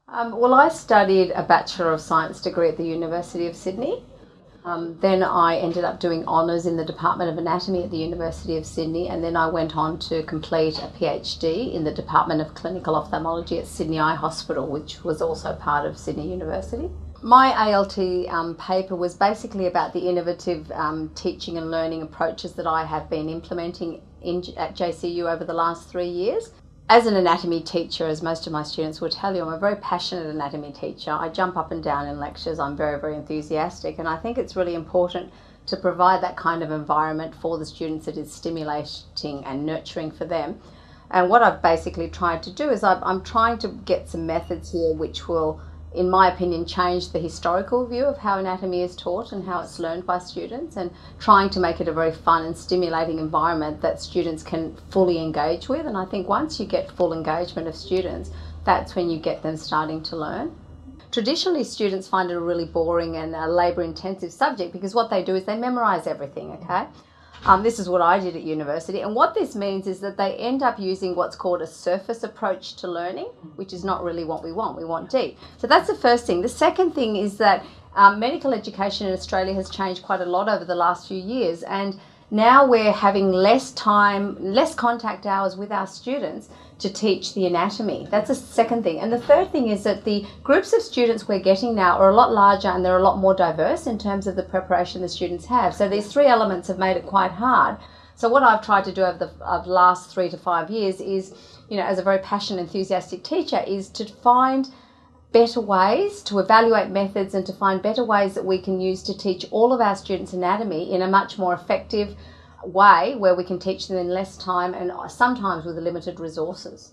Well, I studied a Bachelor of Science degree at the University of Sydney. Then I ended up doing honours in the Department of Anatomy at the University of Sydney, and then I went on to complete a PhD in the Department of Clinical Ophthalmology at Sydney Eye Hospital, which was also part of Sydney University. My ALT paper was basically about the innovative teaching and learning approaches that I have been implementing at JCU over the last 3 years. As an anatomy teacher, as most of my students will tell you, I'm a very passionate anatomy teacher. I jump up and down in lectures. I'm very, very enthusiastic, and I think it's really important to provide that kind of environment for the students that is stimulating and nurturing for them. And what I've basically tried to do is I'm trying to get some methods here which will, in my opinion, change the historical view of how anatomy is taught and how it's learned by students, and trying to make it a very fun and stimulating environment that students can fully engage with. And I think once you get full engagement of students, that's when you get them starting to learn. Traditionally, students find it a really boring and labour-intensive subject because what they do is they memorise everything, okay? This is what I did at university, and what this means is that they end up using what's called a surface approach to learning, which is not really what we want. We want deep. So that's the first thing. The second thing is that medical education in Australia has changed quite a lot over the last few years, and now we're having less time, less contact hours with our students to teach the anatomy. That's the second thing. And the third thing is that the groups of students we're getting now are a lot larger, and they're a lot more diverse in terms of the preparation the students have. So these three elements have made it quite hard. So what I've tried to do over the last 3 to 5 years is, as a very passionate, enthusiastic teacher, is to find better ways to evaluate methods and to find better ways that we can use to teach all of our students anatomy in a much more effective way, where we can teach them in less time and sometimes with limited resources.